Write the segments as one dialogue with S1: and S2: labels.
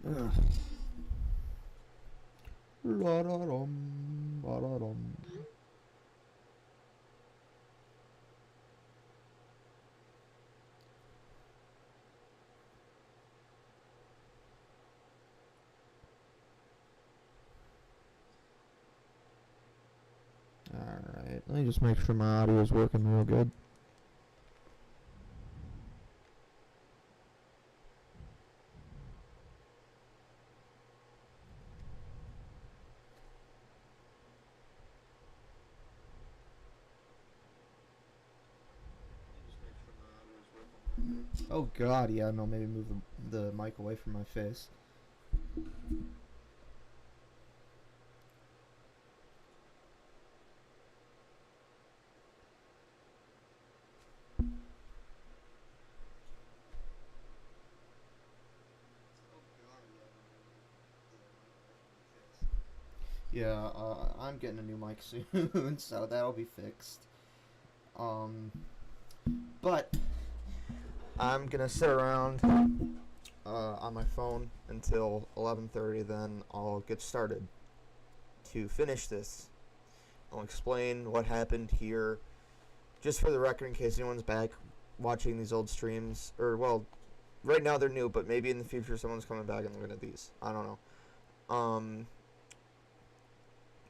S1: Ugh. La-da-dum, ba-da-dum. Alright, let me just make sure my audio is working real good. Oh god, yeah, no, maybe move the mic away from my face. Yeah, I'm getting a new mic soon, so that'll be fixed. Um, but I'm gonna sit around on my phone until 11:30. Then I'll get started to finish this. I'll explain what happened here, just for the record, in case anyone's back watching these old streams. Or well, right now they're new, but maybe in the future someone's coming back and looking at these. I don't know.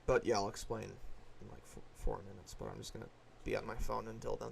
S1: But yeah, I'll explain in like 4 minutes. But I'm just gonna be on my phone until then.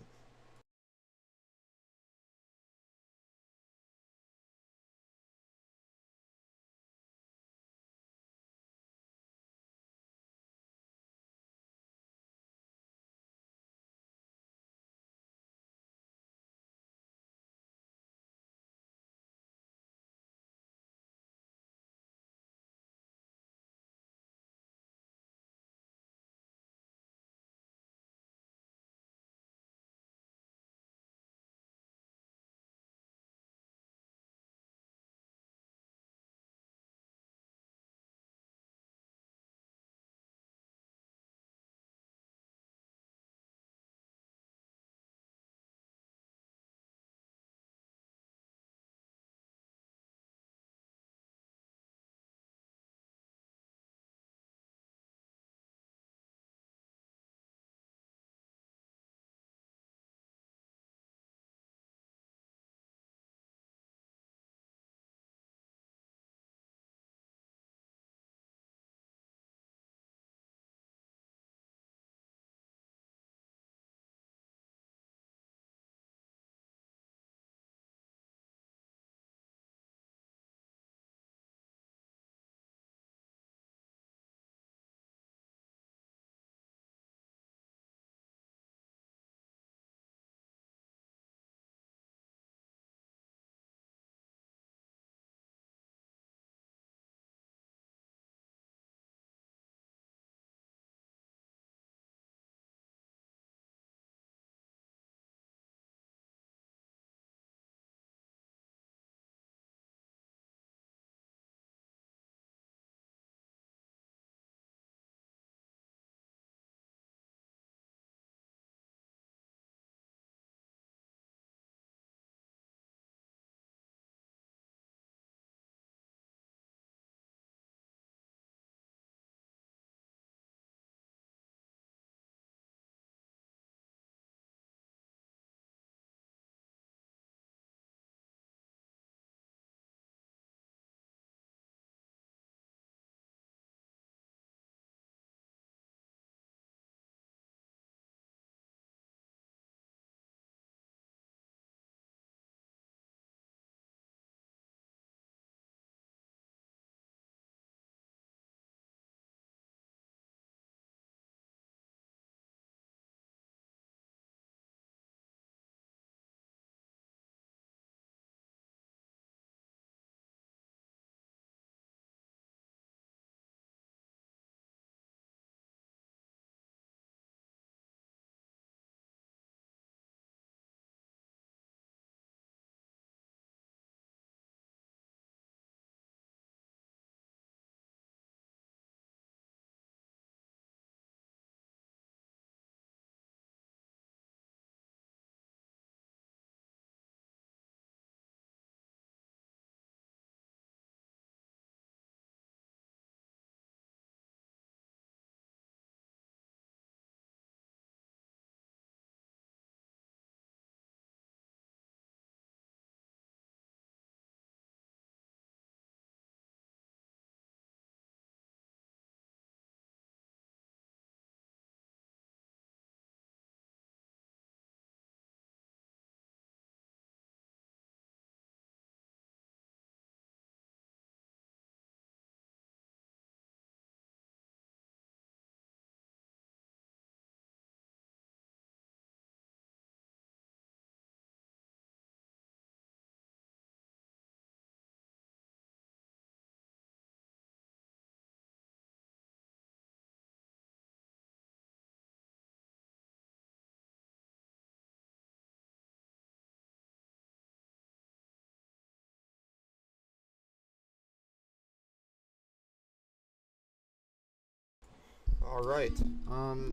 S1: Alright,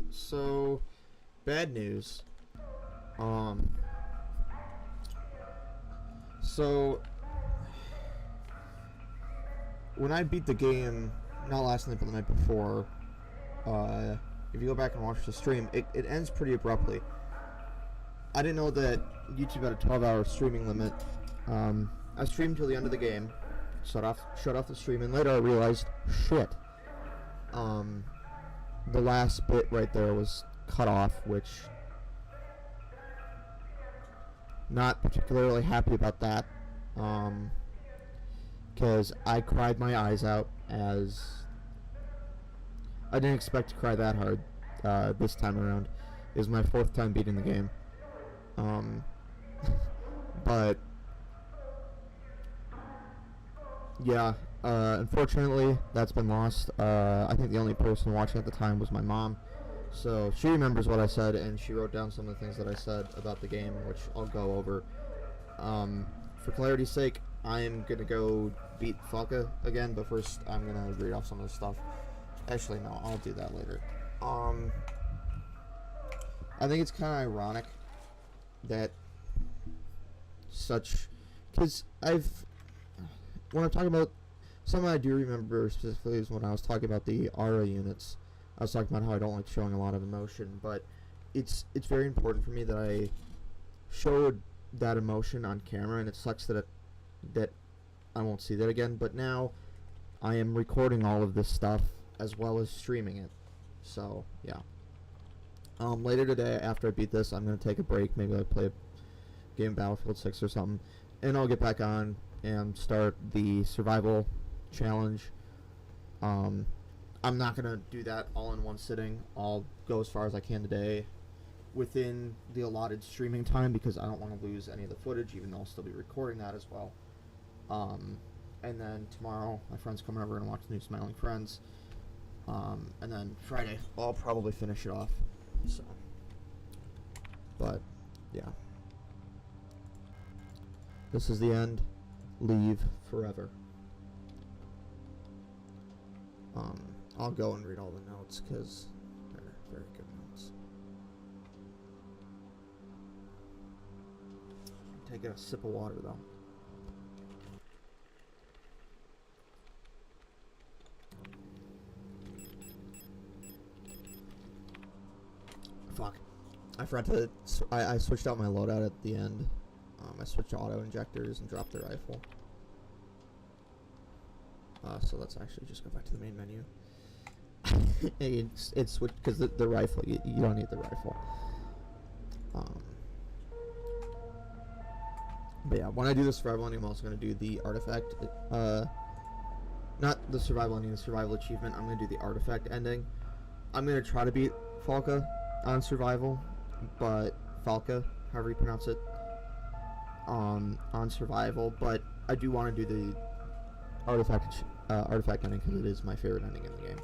S1: so, bad news. So, when I beat the game, not last night, but the night before, if you go back and watch the stream, it ends pretty abruptly. I didn't know that YouTube had a 12-hour streaming limit. I streamed till the end of the game, shut off the stream, and later I realized, shit. The last bit right there was cut off, which not particularly happy about that, because I cried my eyes out, as I didn't expect to cry that hard this time around. It was my 4th time beating the game, but yeah, unfortunately that's been lost. I think the only person watching at the time was my mom, so she remembers what I said, and she wrote down some of the things that I said about the game, which I'll go over. For clarity's sake, I'm gonna go beat Falca again, but first I'm gonna read off some of the stuff. Actually, no, I'll do that later. I think it's kind of ironic that because when I'm talking about, something I do remember specifically is when I was talking about the aura units. I was talking about how I don't like showing a lot of emotion, but it's very important for me that I showed that emotion on camera, and it sucks that I won't see that again. But now I am recording all of this stuff as well as streaming it, so yeah. Later today, after I beat this, I'm gonna take a break. Maybe I'll play a game of Battlefield 6 or something, and I'll get back on and start the survival challenge. I'm not gonna do that all in one sitting. I'll go as far as I can today within the allotted streaming time, because I don't want to lose any of the footage, even though I'll still be recording that as well. And then tomorrow my friend's coming over and watch the new Smiling Friends, and then Friday I'll probably finish it off. So, but yeah, this is the end. Leave forever. I'll go and read all the notes, because they're very good notes. I'm taking a sip of water though. Fuck. I forgot to. I switched out my loadout at the end. I switched to auto injectors and dropped the rifle. So let's actually just go back to the main menu. it's switched because the rifle. You don't need the rifle. But yeah, when I do the survival ending, I'm also going to do the artifact. Not the survival ending, the survival achievement. I'm going to do the artifact ending. I'm going to try to beat Falca on survival, but Falca, however you pronounce it, on survival. But I do want to do the artifact ending, because it is my favorite ending in the game.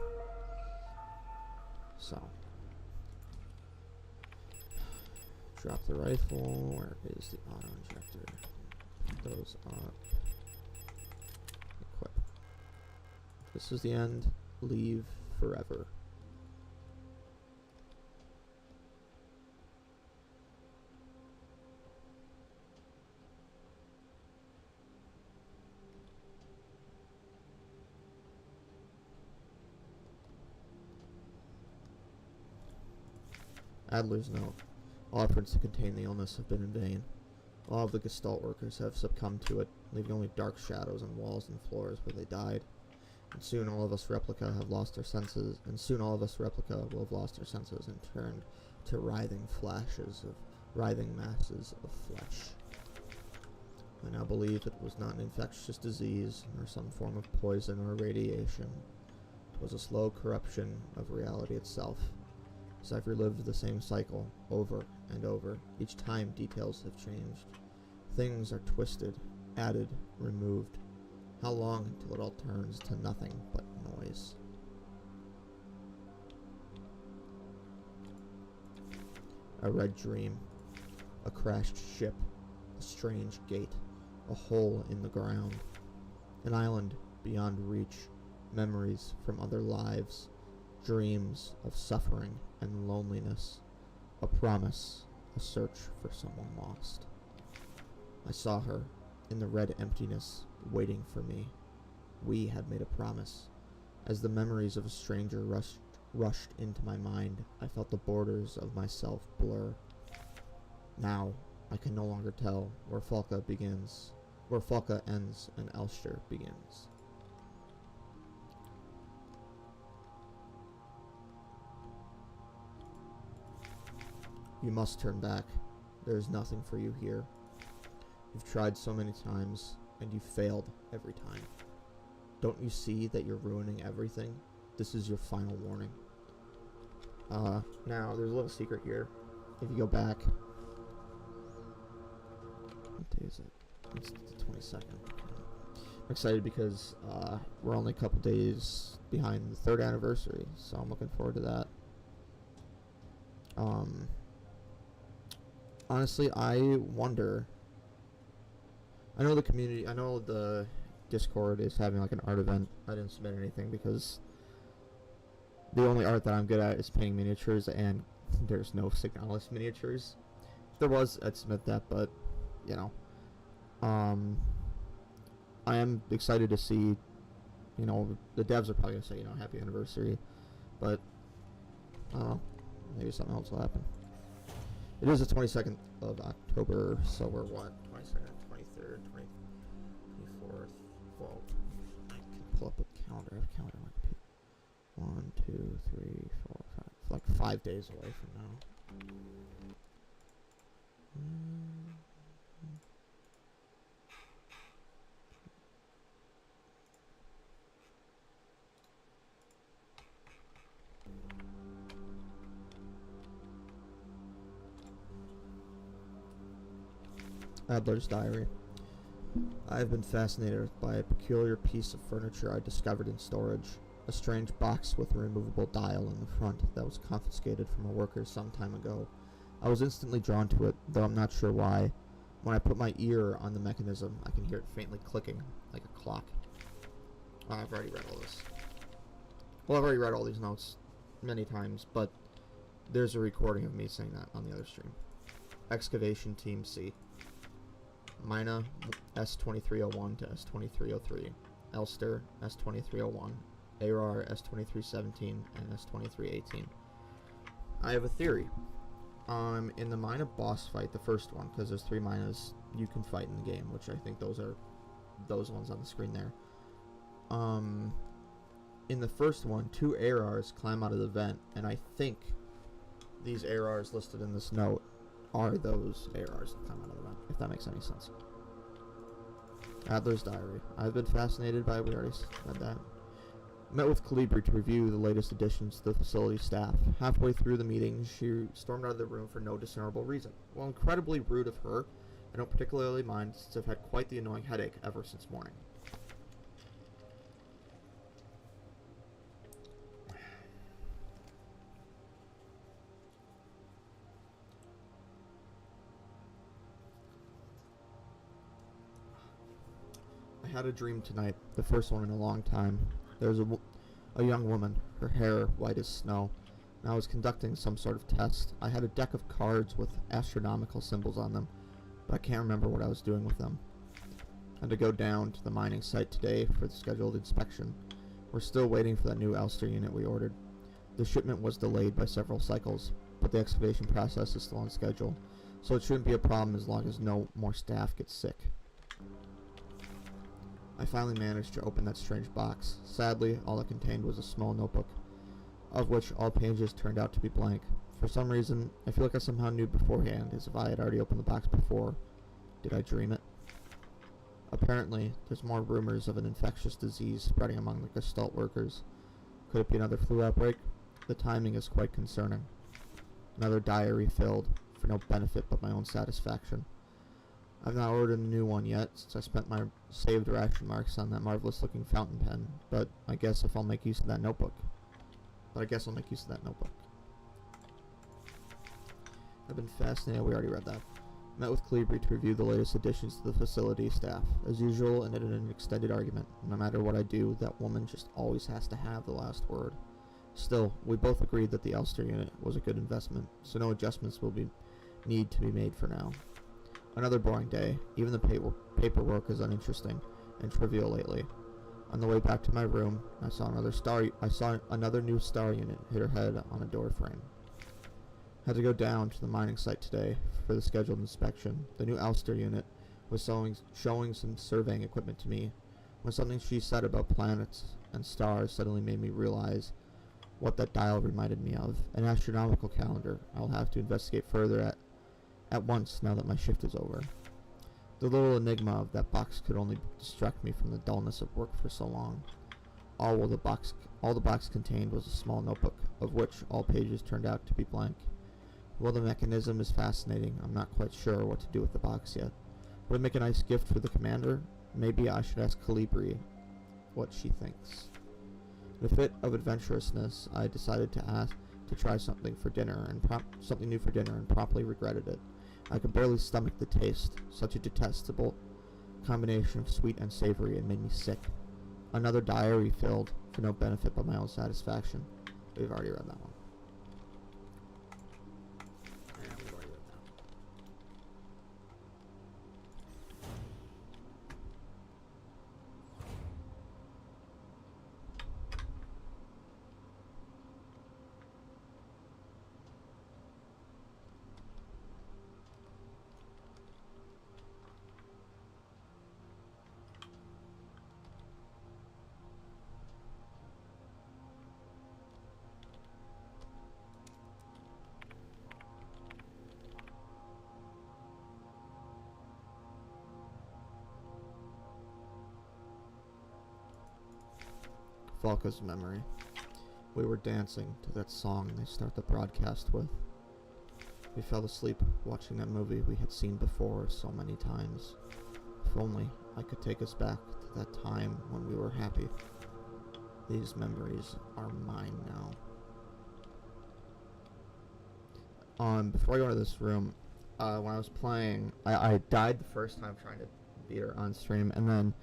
S1: So, drop the rifle. Where is the auto injector? Put those up. Equip. This is the end. Leave forever. Adler's note. All efforts to contain the illness have been in vain. All of the Gestalt workers have succumbed to it, leaving only dark shadows on walls and floors where they died. And soon all of us replica have lost our senses, and soon all of us replica will have lost our senses and turned to writhing masses of flesh. I now believe it was not an infectious disease, nor some form of poison or radiation. It was a slow corruption of reality itself. As I've relived the same cycle over and over, each time details have changed. Things are twisted, added, removed. How long until it all turns to nothing but noise? A red dream, a crashed ship, a strange gate, a hole in the ground, an island beyond reach, memories from other lives, dreams of suffering and loneliness, a promise, a search for someone lost. I saw her in the red emptiness, waiting for me. We had made a promise. As the memories of a stranger rushed into my mind, I felt the borders of myself blur. Now, I can no longer tell where Falca ends and Elster begins. You must turn back. There is nothing for you here. You've tried so many times, and you failed every time. Don't you see that you're ruining everything? This is your final warning. Now, there's a little secret here. If you go back... What day is it? It's the 22nd. I'm excited because we're only a couple days behind the 3rd anniversary, so I'm looking forward to that. Honestly, I wonder... I know the Discord is having like an art event. I didn't submit anything because the only art that I'm good at is painting miniatures, and there's no Signalis miniatures. If there was, I'd submit that, but, you know. I am excited to see, you know, the devs are probably going to say, you know, happy anniversary, but, I don't know, maybe something else will happen. It is the 22nd of October, so we're what, 22nd, 23rd, 24th, well, I can pull up a calendar, I have a calendar on my computer. 1, 2, 3, 4, 5, like 5 days away from now. Adler's Diary. I have been fascinated by a peculiar piece of furniture I discovered in storage. A strange box with a removable dial in the front that was confiscated from a worker some time ago. I was instantly drawn to it, though I'm not sure why. When I put my ear on the mechanism, I can hear it faintly clicking, like a clock. I've already read all this. Well, I've already read all these notes many times, but there's a recording of me saying that on the other stream. Excavation Team C. Mina S2301 to S2303, Elster S2301, ARAR S2317, and S2318. I have a theory. In the Mina boss fight, the first one, because there's 3 Minas you can fight in the game, which I think those are those ones on the screen there. In the first one, 2 ARARs climb out of the vent, and I think these ARARs listed in this note are those ARRs that come out of the vent, if that makes any sense. Adler's Diary. I've been fascinated by, we already read that. Met with Calibri to review the latest additions to the facility staff. Halfway through the meeting, she stormed out of the room for no discernible reason. While incredibly rude of her, I don't particularly mind since I've had quite the annoying headache ever since morning. I had a dream tonight, the first one in a long time. There was a young woman, her hair white as snow, and I was conducting some sort of test. I had a deck of cards with astronomical symbols on them, but I can't remember what I was doing with them. I had to go down to the mining site today for the scheduled inspection. We're still waiting for that new Elster unit we ordered. The shipment was delayed by several cycles, but the excavation process is still on schedule, so it shouldn't be a problem as long as no more staff gets sick. I finally managed to open that strange box. Sadly, all it contained was a small notebook, of which all pages turned out to be blank. For some reason, I feel like I somehow knew beforehand, as if I had already opened the box before. Did I dream it? Apparently, there's more rumors of an infectious disease spreading among the Gestalt workers. Could it be another flu outbreak? The timing is quite concerning. Another diary filled, for no benefit but my own satisfaction. I've not ordered a new one yet, since I spent my saved ration marks on that marvelous-looking fountain pen, but I guess I'll make use of that notebook. I've been fascinated. We already read that. Met with Calibri to review the latest additions to the facility staff. As usual, and in an extended argument. No matter what I do, that woman just always has to have the last word. Still, we both agreed that the Elster unit was a good investment, so no adjustments need to be made for now. Another boring day. Even the paperwork is uninteresting and trivial lately. On the way back to my room, I saw another new star unit hit her head on a door frame. Had to go down to the mining site today for the scheduled inspection. The new Elster unit was showing some surveying equipment to me when something she said about planets and stars suddenly made me realize what that dial reminded me of. An astronomical calendar I'll have to investigate further at once now that my shift is over. The little enigma of that box could only distract me from the dullness of work for so long. All the box contained was a small notebook, of which all pages turned out to be blank. While the mechanism is fascinating, I'm not quite sure what to do with the box yet. Would it make a nice gift for the commander? Maybe I should ask Calibri what she thinks. In a fit of adventurousness, I decided to try something new for dinner and promptly regretted it. I could barely stomach the taste. Such a detestable combination of sweet and savory. It made me sick. Another diary filled for no benefit but my own satisfaction. We've already read that one. Falca's memory. We were dancing to that song they start the broadcast with. We fell asleep watching that movie we had seen before so many times. If only I could take us back to that time when we were happy. These memories are mine now. Before I go into this room, when I was playing, I died the first time trying to beat her on stream, and then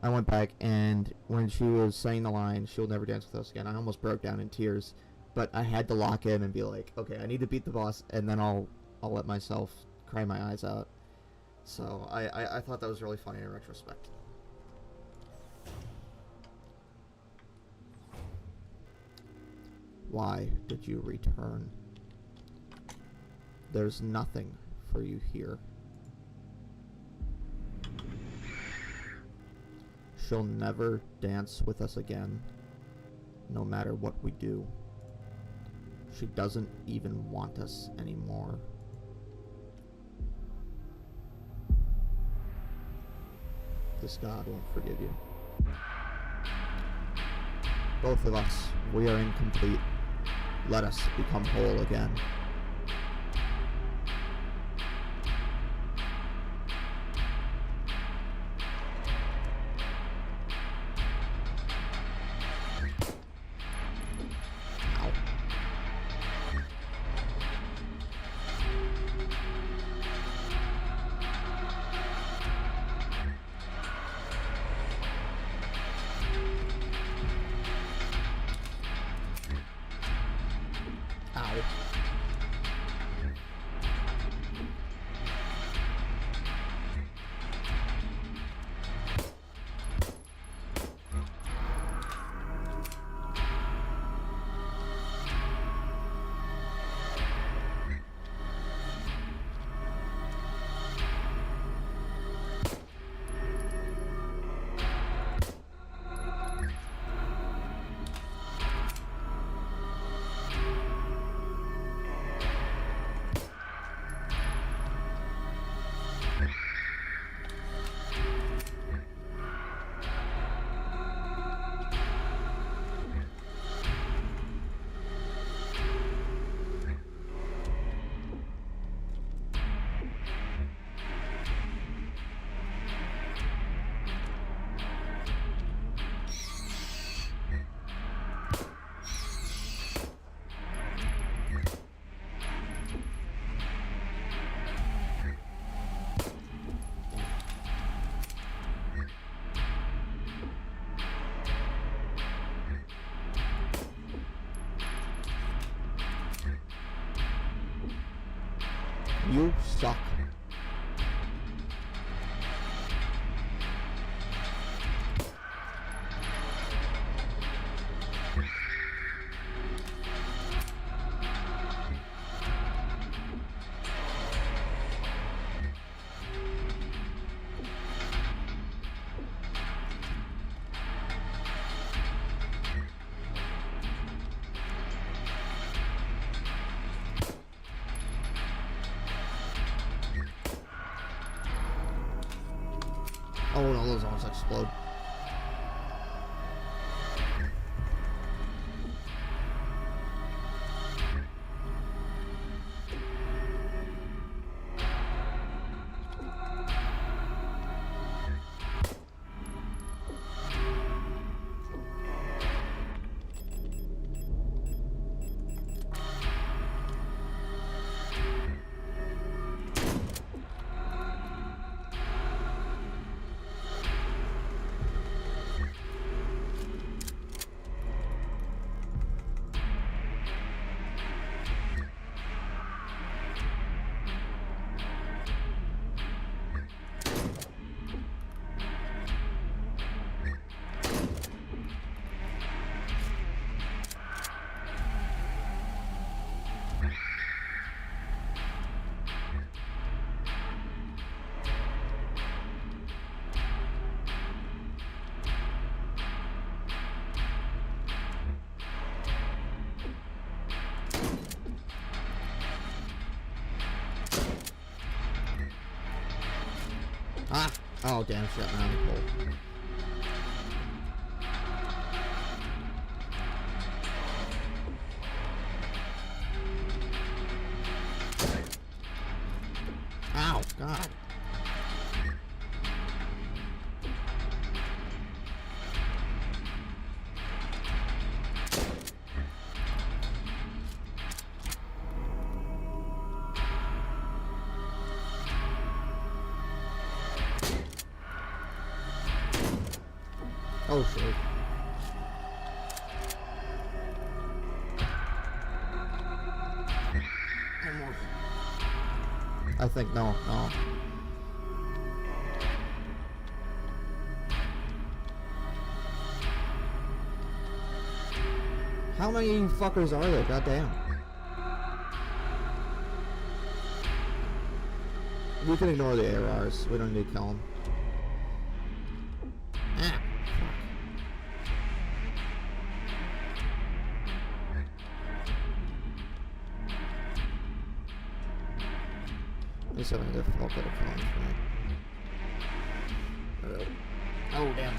S1: I went back, and when she was saying the line, "She'll never dance with us again," I almost broke down in tears. But I had to lock in and be like, okay, I need to beat the boss, and then I'll let myself cry my eyes out. So I thought that was really funny in retrospect. Why did you return? There's nothing for you here. She'll never dance with us again, no matter what we do. She doesn't even want us anymore. This God won't forgive you. Both of us, we are incomplete. Let us become whole again. You suck. Oh no, those almost explode. Ah! Oh damn, shit, man, I'm cold. Ow, God. Oh shit. I think no. How many fuckers are there? Goddamn. We can ignore the ARs. We don't need to kill them. Ah. At least I have a full bit of killing for me. Oh damn.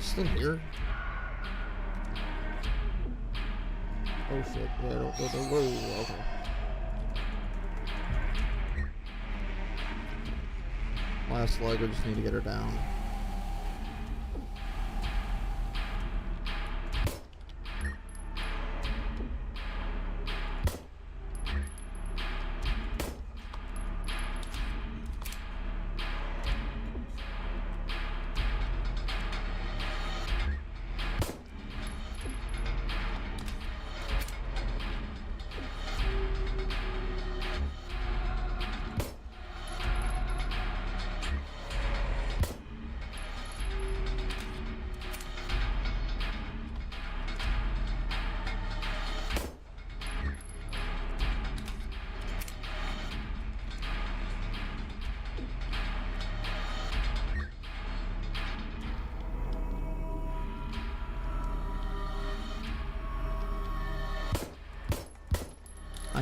S1: Still here? Oh shit, yeah, don't go there. Whoa, okay. Last slug, I just need to get her down.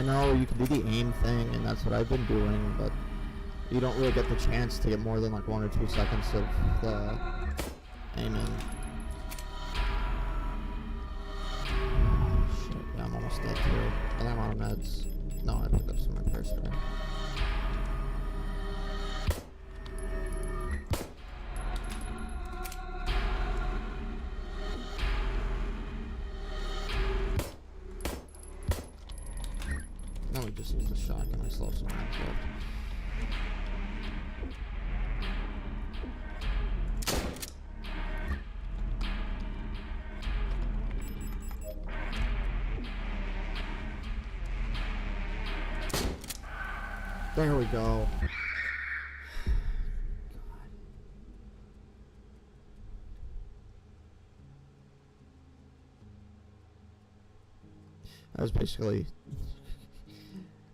S2: I know you can do the aim thing, and that's what I've been doing, but you don't really get the chance to get more than like 1 or 2 seconds of the aiming. Shit, yeah, I'm almost dead too. And I'm out of meds. No, I picked up some repair spray. No, we just used the shotgun. I still have some rounds left. There we go. I was basically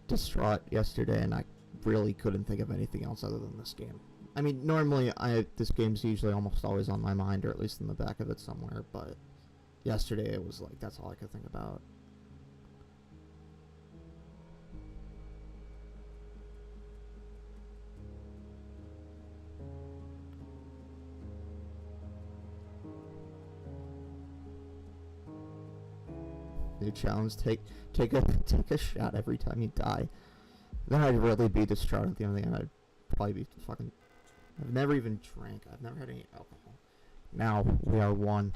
S2: distraught yesterday, and I really couldn't think of anything else other than this game. I mean, normally this game's usually almost always on my mind, or at least in the back of it somewhere, but yesterday it was like, that's all I could think about. New challenge, take a shot every time you die. Then I'd really be distraught at the end of the game. I'd probably be fucking... I've never even drank. I've never had any alcohol. Now, we are one.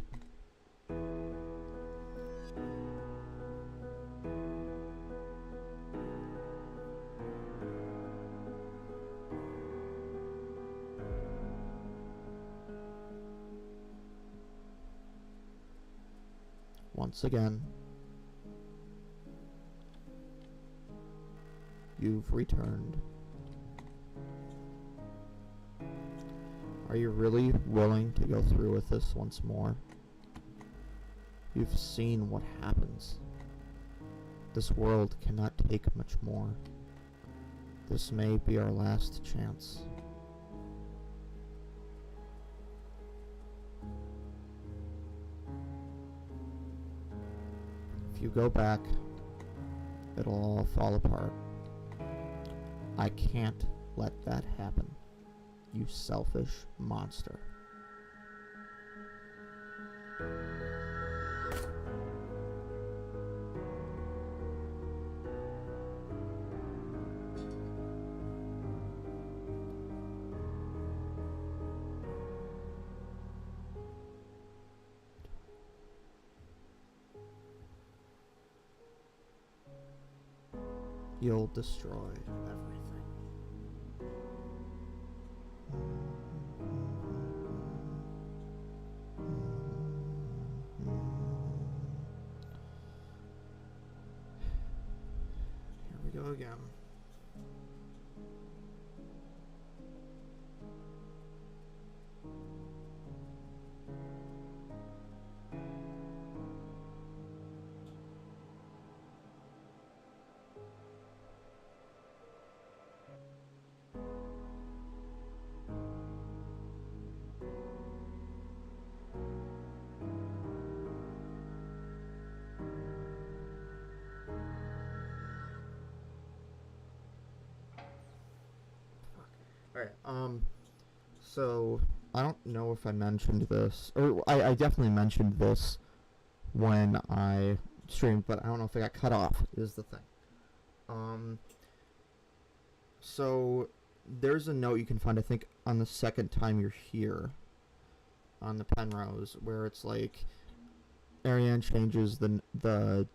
S2: Once again, you've returned. Are you really willing to go through with this once more? You've seen what happens. This world cannot take much more. This may be our last chance. If you go back, it'll all fall apart. I can't let that happen, you selfish monster. You'll destroy everything. Here we go again. Alright, so, I don't know if I mentioned this, or I definitely mentioned this when I streamed, but I don't know if I got cut off, is the thing. So, there's a note you can find, I think, on the second time you're here, on the Penrose, where it's like, Ariane changes the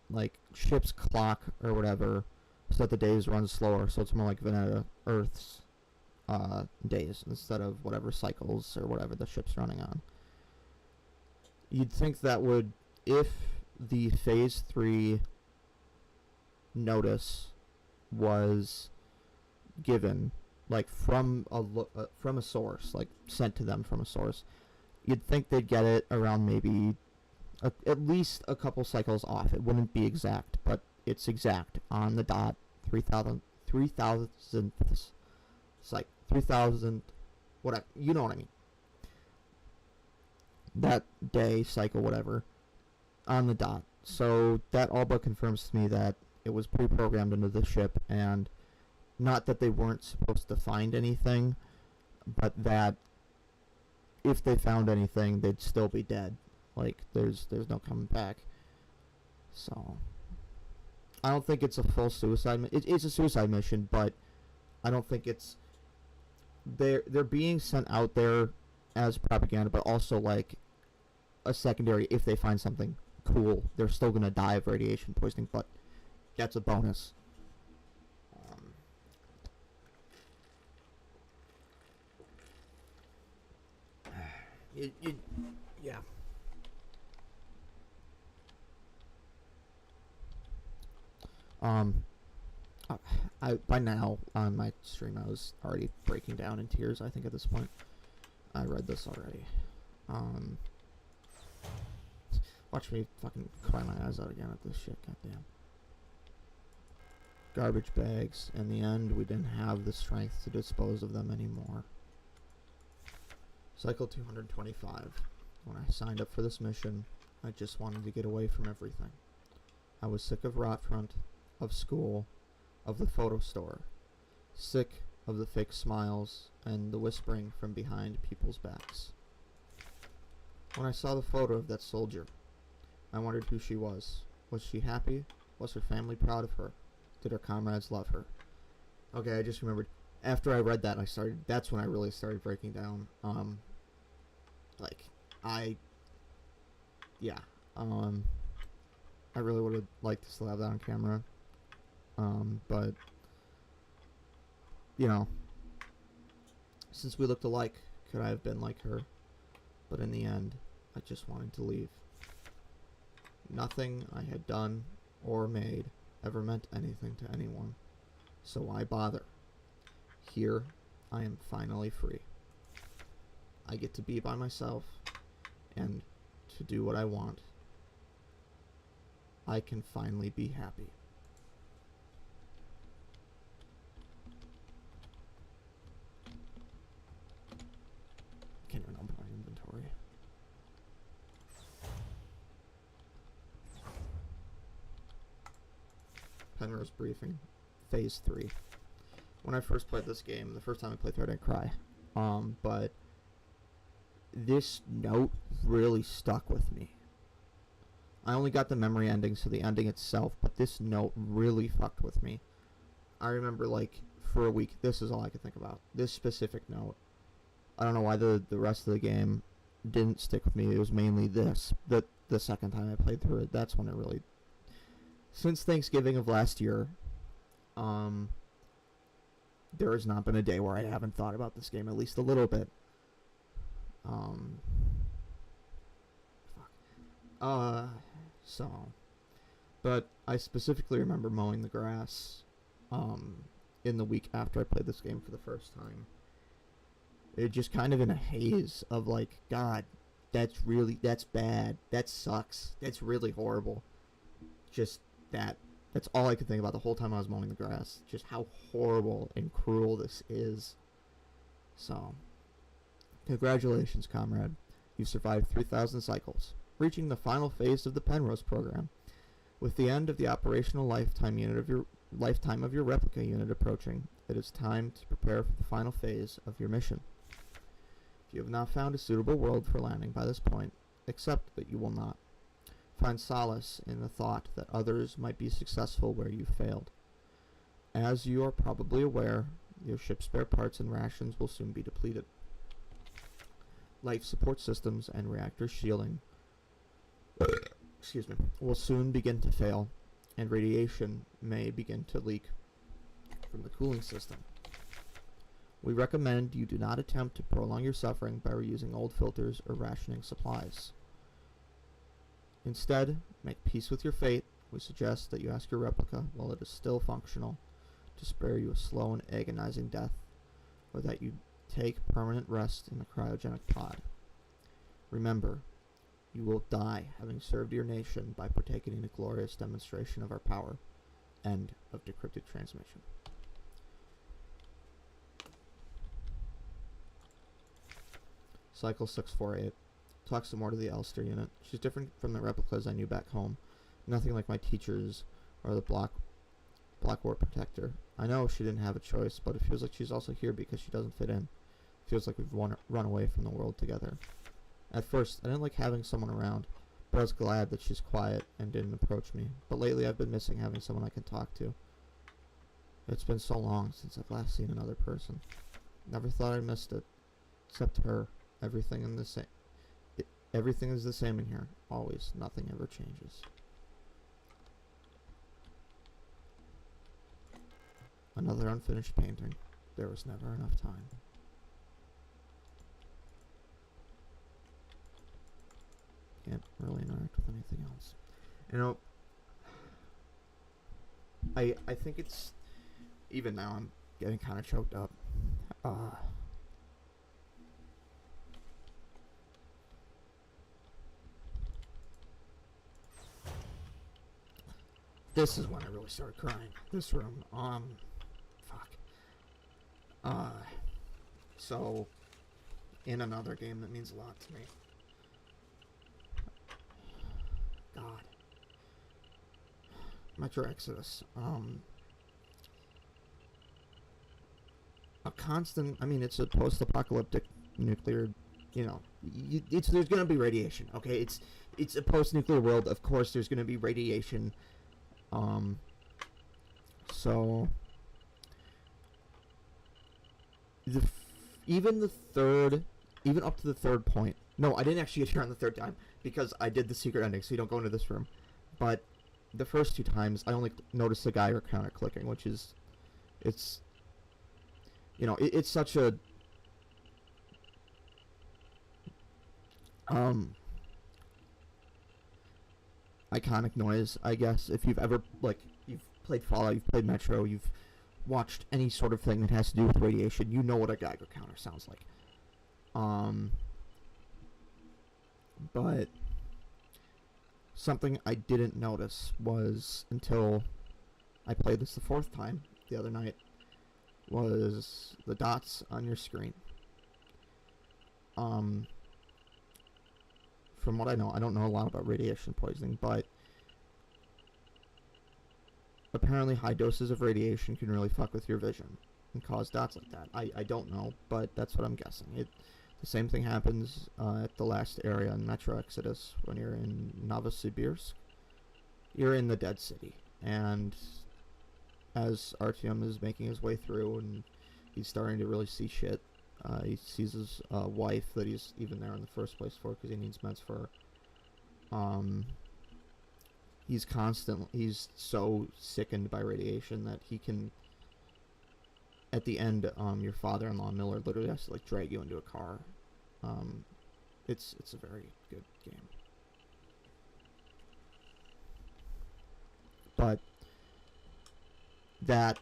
S2: like, ship's clock, or whatever, so that the days run slower, so it's more like Vanetta, Earth's days instead of whatever cycles or whatever the ship's running on. You'd think that would, if the Phase 3 notice was given, like from a source, like sent to them from a source, you'd think they'd get it around maybe at least a couple cycles off. It wouldn't be exact, but it's exact on the dot. 3,000. It's like 3,000, whatever, you know what I mean. That day, cycle, whatever, on the dot. So that all but confirms to me that it was pre-programmed into the ship, and not that they weren't supposed to find anything, but that if they found anything, they'd still be dead. Like, there's no coming back. So, I don't think it's a full suicide. It's a suicide mission, but I don't think it's. They're being sent out there as propaganda, but also like a secondary. If they find something cool, they're still gonna die of radiation poisoning, but that's a bonus. Yeah. I by now on my stream I was already breaking down in tears. I think at this point, I read this already. Watch me fucking cry my eyes out again at this shit. Goddamn. Garbage bags. In the end, we didn't have the strength to dispose of them anymore. Cycle 225. When I signed up for this mission, I just wanted to get away from everything. I was sick of Rotfront, of school, of the photo store, sick of the fake smiles and the whispering from behind people's backs. When I saw the photo of that soldier, I wondered who she was. Was she happy? Was her family proud of her? Did her comrades love her? Okay, I just remembered. After I read that, that's when I really started breaking down. I really would have liked to still have that on camera. But, you know, since we looked alike, could I have been like her? But in the end, I just wanted to leave. Nothing I had done or made ever meant anything to anyone, so why bother? Here, I am finally free. I get to be by myself and to do what I want. I can finally be happy. Can't even open my inventory. Penrose Briefing, Phase 3. When I first played this game, the first time I played through it, I didn't cry. But this note really stuck with me. I only got the memory ending, so the ending itself, but this note really fucked with me. I remember, like, for a week, this is all I could think about. This specific note. I don't know why the rest of the game didn't stick with me. It was mainly this. The second time I played through it, that's when it really... Since Thanksgiving of last year, there has not been a day where I haven't thought about this game at least a little bit. But I specifically remember mowing the grass, in the week after I played this game for the first time. It just kind of in a haze of like, God, that's bad, that sucks, that's really horrible. Just that's all I could think about the whole time I was mowing the grass. Just how horrible and cruel this is. So, congratulations, comrade. You've survived 3,000 cycles, reaching the final phase of the Penrose program. With the end of the operational lifetime of your replica unit approaching, it is time to prepare for the final phase of your mission. If you have not found a suitable world for landing by this point, accept that you will not. Find solace in the thought that others might be successful where you failed. As you are probably aware, your ship's spare parts and rations will soon be depleted. Life support systems and reactor shielding will soon begin to fail, and radiation may begin to leak from the cooling system. We recommend you do not attempt to prolong your suffering by reusing old filters or rationing supplies. Instead, make peace with your fate. We suggest that you ask your replica, while it is still functional, to spare you a slow and agonizing death, or that you take permanent rest in the cryogenic pod. Remember, you will die having served your nation by partaking in a glorious demonstration of our power. End of decrypted transmission. Cycle 648. Talk some more to the Elster unit. She's different from the replicas I knew back home. Nothing like my teachers or the Blackboard Protector. I know she didn't have a choice, but it feels like she's also here because she doesn't fit in. It feels like we've run away from the world together. At first, I didn't like having someone around, but I was glad that she's quiet and didn't approach me. But lately I've been missing having someone I can talk to. It's been so long since I've last seen another person. Never thought I missed it. Except her. Everything is the same in here. Always. Nothing ever changes. Another unfinished painting. There was never enough time. Can't really interact with anything else. You know, I think it's, even now I'm getting kind of choked up. This is when I really started crying. This room. Fuck. So, in another game that means a lot to me. God. Metro Exodus. A constant, I mean, it's a post-apocalyptic nuclear, you know, there's gonna be radiation, okay? It's a post-nuclear world, of course there's gonna be radiation. So even up to the third point. No, I didn't actually get here on the third time because I did the secret ending, so you don't go into this room. But the first two times, I only noticed the Geiger counter clicking, which is, it's, you know, it's such a iconic noise, I guess. If you've ever, like, you've played Fallout, you've played Metro, you've watched any sort of thing that has to do with radiation, you know what a Geiger counter sounds like. But something I didn't notice was, until I played this the fourth time the other night, was the dots on your screen. From what I know, I don't know a lot about radiation poisoning, but apparently high doses of radiation can really fuck with your vision and cause dots like that. I don't know, but that's what I'm guessing. The same thing happens at the last area in Metro Exodus when you're in Novosibirsk. You're in the Dead City, and as Artyom is making his way through and he's starting to really see shit, he sees his wife that he's even there in the first place for because he needs meds for her. He's so sickened by radiation that he can, at the end, your father-in-law Miller literally has to like drag you into a car. It's a very good game. But that,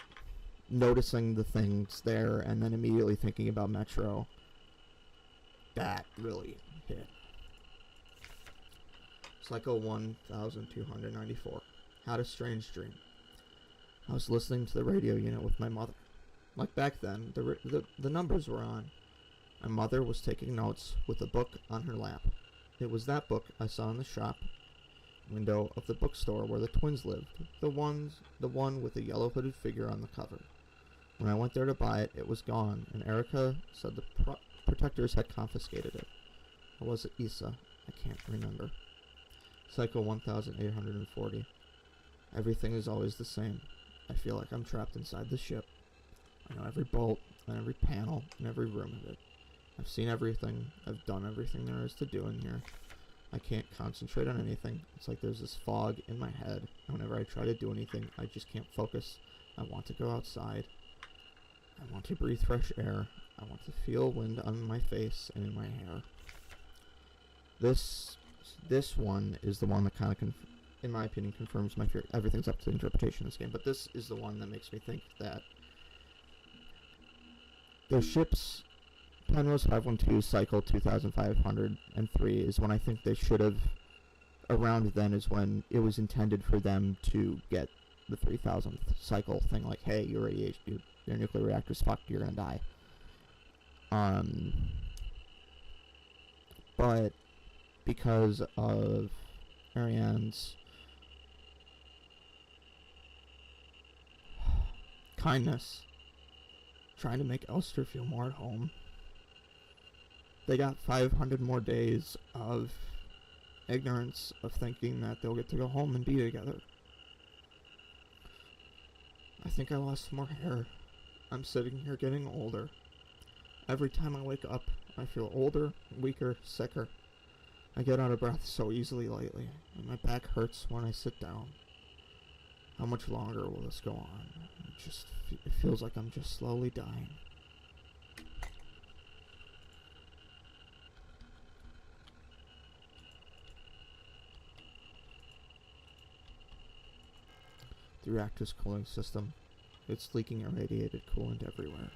S2: noticing the things there and then immediately thinking about Metro, that really hit. Psycho 1294. Had a strange dream. I was listening to the radio unit with my mother. Like back then, the numbers were on. My mother was taking notes with a book on her lap. It was that book I saw in the shop window of the bookstore where the twins lived. The one with the yellow hooded figure on the cover. When I went there to buy it, it was gone, and Erica said the protectors had confiscated it. Or was it Isa? I can't remember. Psycho 1840. Everything is always the same. I feel like I'm trapped inside the ship. I know every bolt, and every panel, and every room of it. I've seen everything. I've done everything there is to do in here. I can't concentrate on anything. It's like there's this fog in my head. Whenever I try to do anything, I just can't focus. I want to go outside. I want to breathe fresh air. I want to feel wind on my face and in my hair. This one is the one that kind of, in my opinion, confirms my fear. Everything's up to interpretation in this game, but this is the one that makes me think that the ship's Penrose 512 cycle 2503 is when I think they should have, around then is when it was intended for them to get the 3000th cycle thing, like, hey, your radiation, your nuclear reactor's fucked, you're gonna die. But because of Ariane's kindness, trying to make Elster feel more at home. They got 500 more days of ignorance of thinking that they'll get to go home and be together. I think I lost more hair. I'm sitting here getting older. Every time I wake up, I feel older, weaker, sicker. I get out of breath so easily lately, and my back hurts when I sit down. How much longer will this go on? It feels like I'm just slowly dying. The reactor's cooling system. It's leaking irradiated coolant everywhere.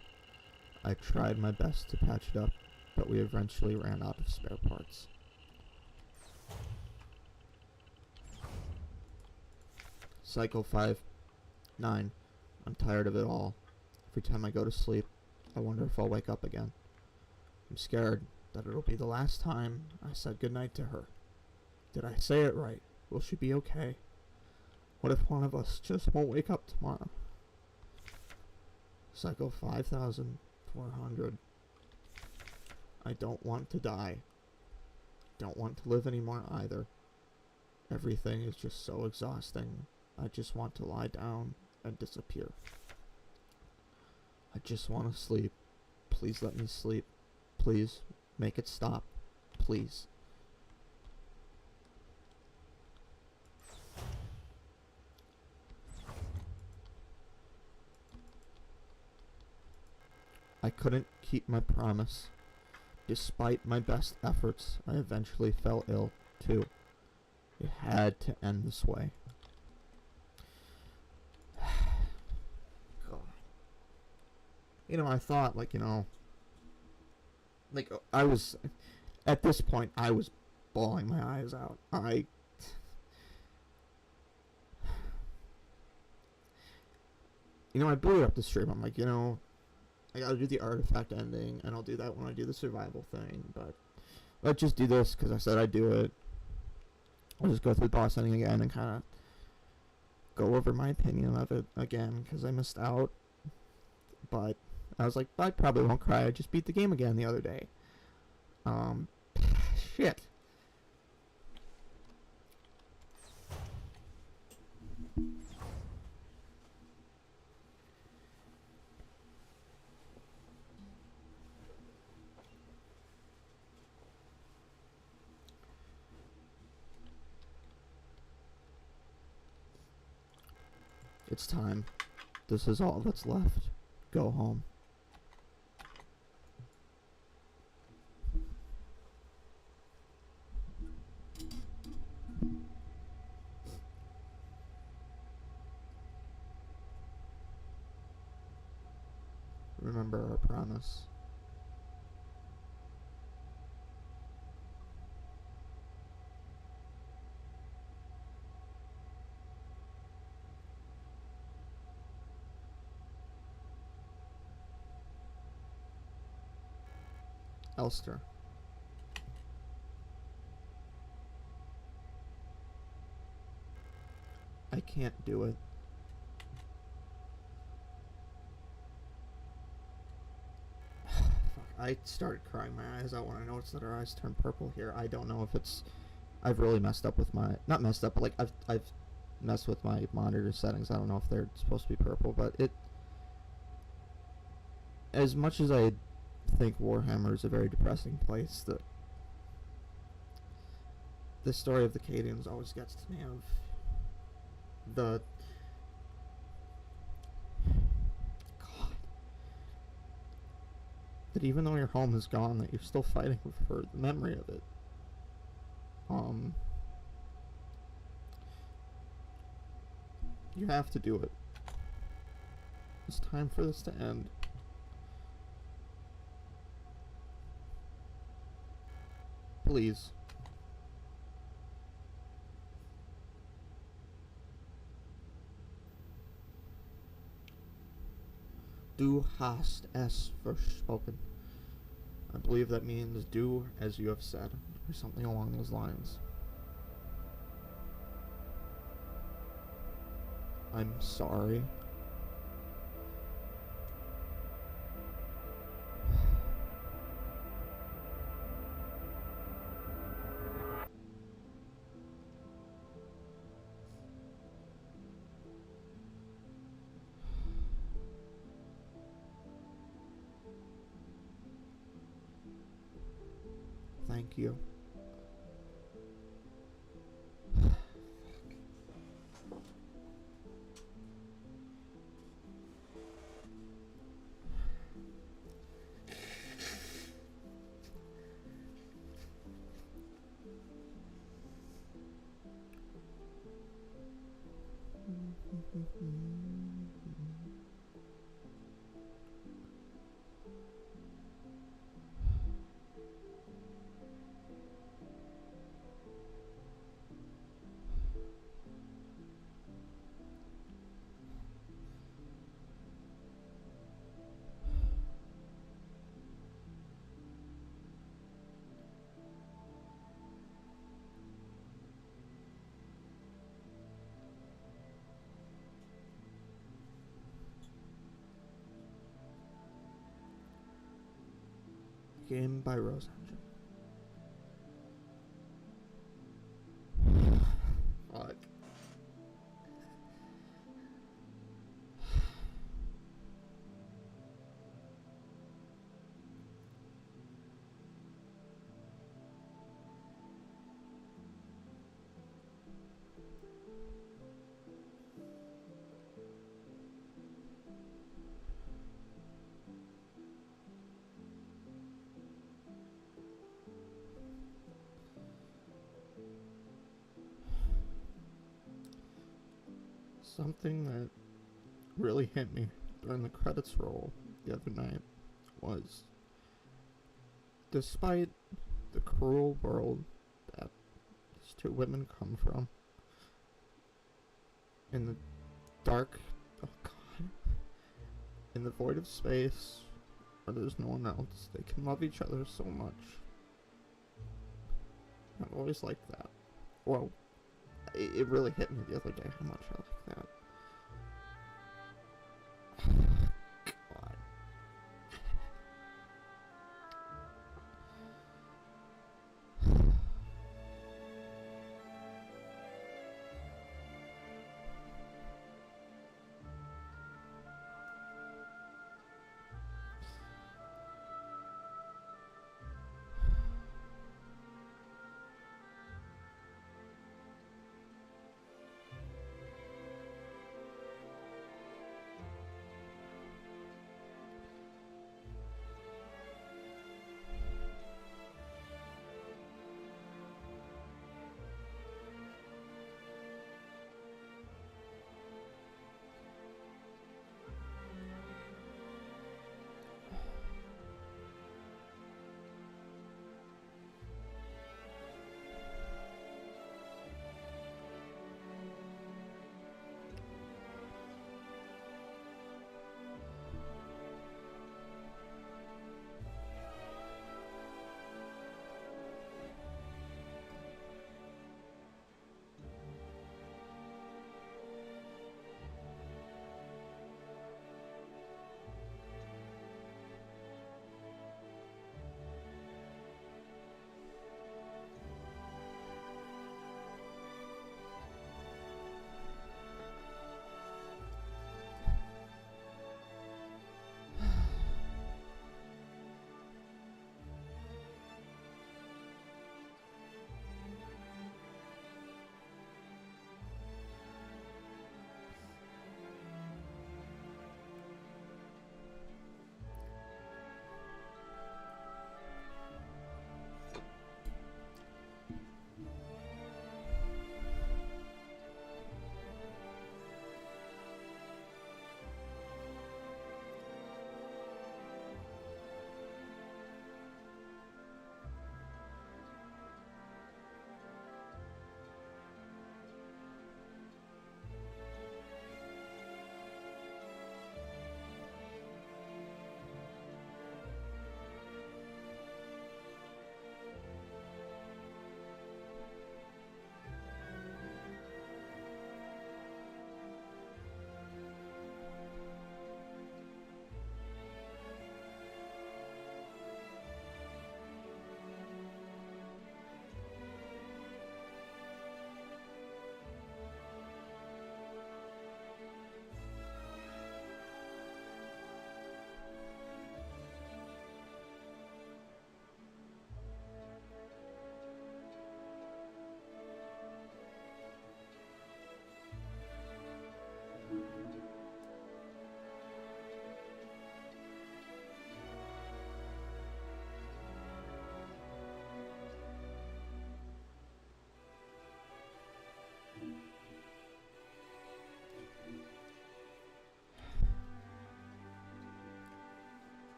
S2: I tried my best to patch it up, but we eventually ran out of spare parts. Cycle 5. 9. I'm tired of it all. Every time I go to sleep, I wonder if I'll wake up again. I'm scared that it'll be the last time I said goodnight to her. Did I say it right? Will she be okay? What if one of us just won't wake up tomorrow? Cycle 5400. I don't want to die. Don't want to live anymore either. Everything is just so exhausting. I just want to lie down and disappear. I just want to sleep. Please let me sleep. Please make it stop. Please. I couldn't keep my promise. Despite my best efforts, I eventually fell ill, too. It had to end this way. God. I thought, I was, at this point, I was bawling my eyes out. I booted up the stream. I'm like, I gotta do the artifact ending, and I'll do that when I do the survival thing, but let's just do this, because I said I'd do it. I'll just go through the boss ending again, and kind of go over my opinion of it again, because I missed out, but I was like, I probably won't cry, I just beat the game again the other day. Shit. It's time. This is all that's left. Go home. Remember our promise. Elster. I can't do it. Fuck, I started crying my eyes out when I noticed that her eyes turned purple here. I don't know if it's... I've really messed up with my... Not messed up, but like, I've messed with my monitor settings. I don't know if they're supposed to be purple, but it... As much as I think Warhammer is a very depressing place, the story of the Cadians always gets to me of the... God. That even though your home is gone, that you're still fighting for the memory of it. You have to do it. It's time for this to end. Please. Du hast es versprochen. I believe that means do as you have said, or something along those lines. I'm sorry. Thank you. Game by Rose Engine. Fuck. Something that really hit me during the credits roll the other night was, despite the cruel world that these two women come from, in the dark, oh god, in the void of space where there's no one else, they can love each other so much. I've always liked that. Well, it really hit me the other day how much I like that. God.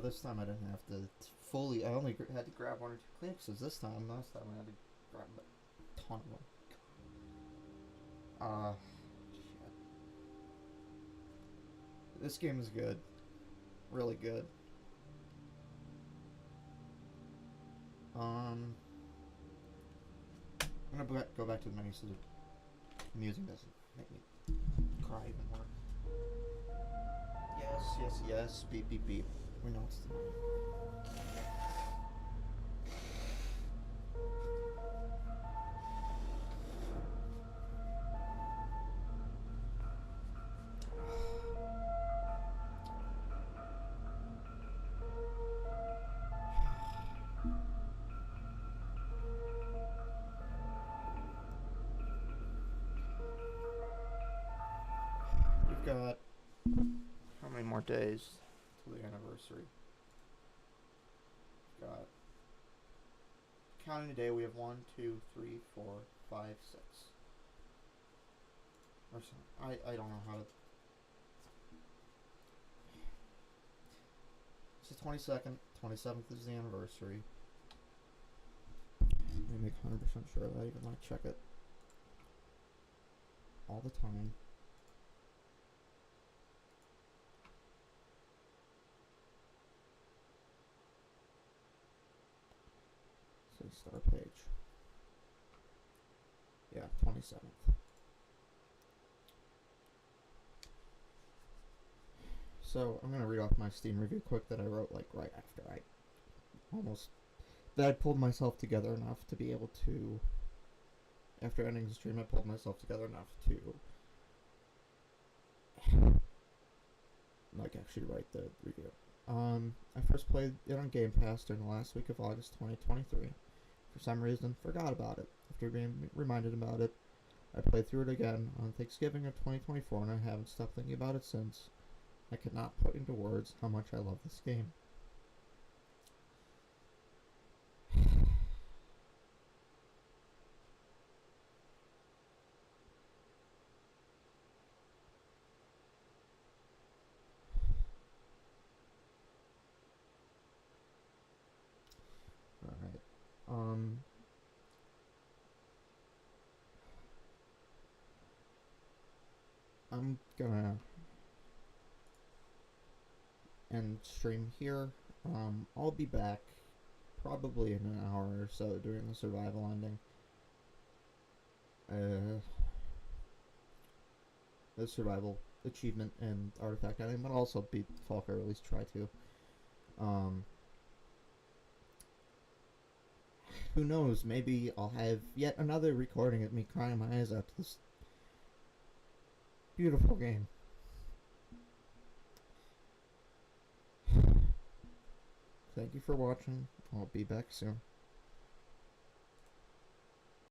S1: this time I didn't have to fully. I only had to grab one or two clearances this time. Last time I had to grab a ton of them. Shit. This game is good. Really good. I'm gonna go back to the menu so the music doesn't make me cry even more. Yes, yes, yes. Beep, beep, beep. We know it's the menu. We've got how many more days till the anniversary? We've got counting a day. We have 1, 2, 3, 4, 5, 6. Or something. I don't know how to. It's the 22nd. 27th is the anniversary. Let me make 100% sure that I even check it all the time. Say start page. Yeah, 27th. So I'm gonna read off my Steam review quick that I wrote right after I pulled myself together enough to be able to. After ending the stream, I pulled myself together enough to actually write the review. I first played it on Game Pass during the last week of August 2023. For some reason, forgot about it. After being reminded about it, I played through it again on Thanksgiving of 2024, and I haven't stopped thinking about it since. I could not put into words how much I love this game. Alright. I'm gonna end stream here. I'll be back probably in an hour or so doing the survival ending. The survival achievement and artifact ending, but also beat Falk, or at least try to. Who knows, maybe I'll have yet another recording of me crying my eyes out to this beautiful game. Thank you for watching. I'll be back soon.